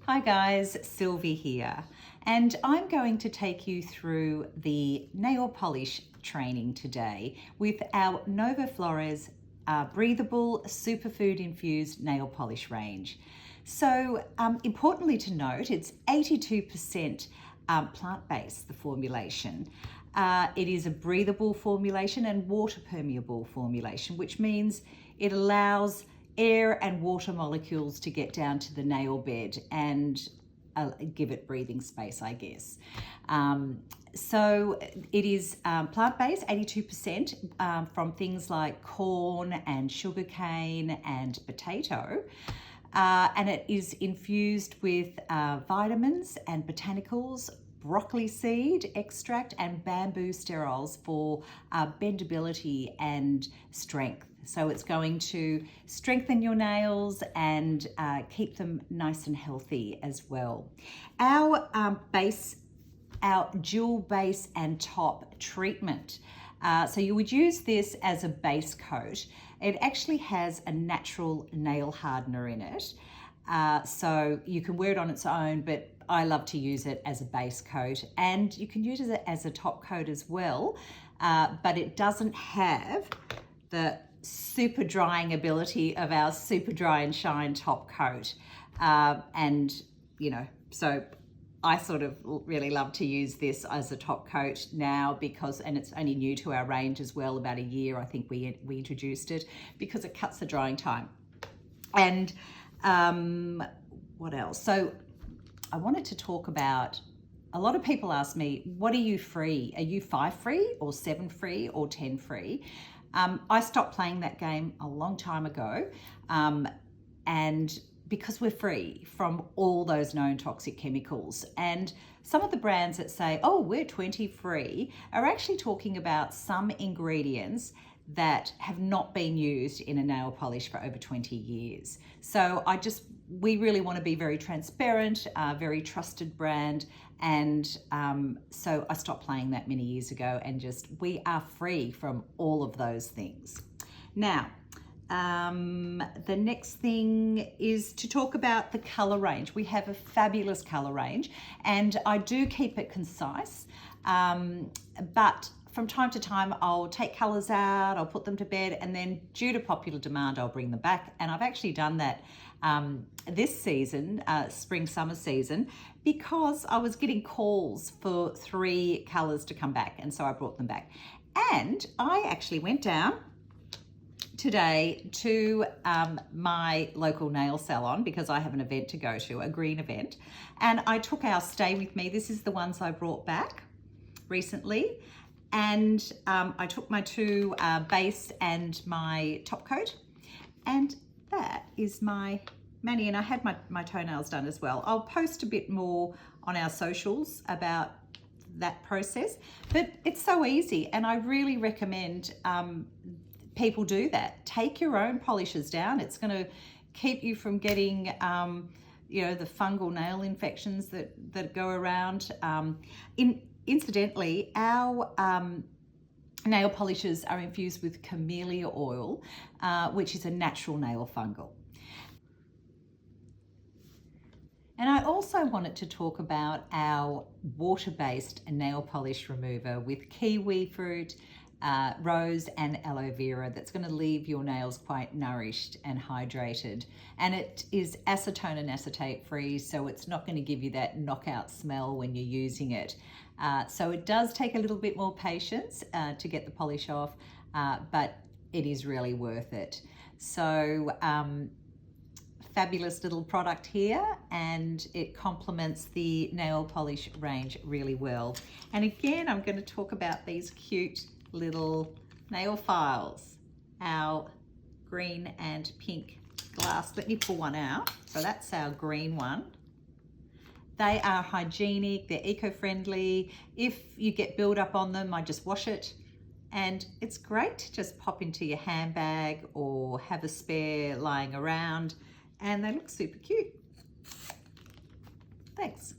Hi guys, Sylvie here, and I'm going to take you through the nail polish training today with our Nova Flores breathable superfood infused nail polish range. So importantly to note, it's 82% plant-based, the formulation. It is a breathable formulation and water permeable formulation, which means it allows air and water molecules to get down to the nail bed and give it breathing space, I guess. So it is plant-based, 82% from things like corn and sugarcane and potato. And it is infused with vitamins and botanicals, broccoli seed extract and bamboo sterols for bendability and strength. So it's going to strengthen your nails and keep them nice and healthy as well. Our dual base and top treatment. So you would use this as a base coat. It actually has a natural nail hardener in it. So you can wear it on its own, but I love to use it as a base coat, and you can use it as a top coat as well, but it doesn't have the super drying ability of our super dry and shine top coat. So I sort of really love to use this as a top coat now and it's only new to our range as well, about a year I think we introduced it, because it cuts the drying time. And what else? So I wanted to talk about, a lot of people ask me, what are you free? Are you 5 free or 7 free or 10 free? I stopped playing that game a long time ago, and because we're free from all those known toxic chemicals. And some of the brands that say, oh, we're 20 free, are actually talking about some ingredients that have not been used in a nail polish for over 20 years. So we really want to be very transparent, very trusted brand. And so I stopped playing that many years ago, and we are free from all of those things. Now, the next thing is to talk about the color range. We have a fabulous color range, and I do keep it concise, but from time to time I'll take colors out, I'll put them to bed, and then due to popular demand I'll bring them back. And I've actually done that this season, spring summer season, because I was getting calls for 3 colors to come back, and so I brought them back. And I actually went down today to my local nail salon, because I have an event to go to, a green event, and I took our Stay With Me. This is the ones I brought back recently, and I took my 2 base and my top coat, and that is my mani, and I had my toenails done as well. I'll post a bit more on our socials about that process, but it's so easy, and I really recommend people do that. Take your own polishes down. It's going to keep you from getting the fungal nail infections that go around. Incidentally, our nail polishes are infused with camellia oil, which is a natural nail fungal. And I also wanted to talk about our water-based nail polish remover with kiwi fruit, rose and aloe vera, that's going to leave your nails quite nourished and hydrated. And it is acetone and acetate free, so it's not going to give you that knockout smell when you're using it. So it does take a little bit more patience to get the polish off, but it is really worth it. So fabulous little product here, and it complements the nail polish range really well. And again, I'm going to talk about these cute little nail files, our green and pink glass. Let me pull one out. So that's our green one. They are hygienic, they're eco-friendly. If you get build-up on them, I just wash it, and it's great to just pop into your handbag or have a spare lying around, and they look super cute. Thanks.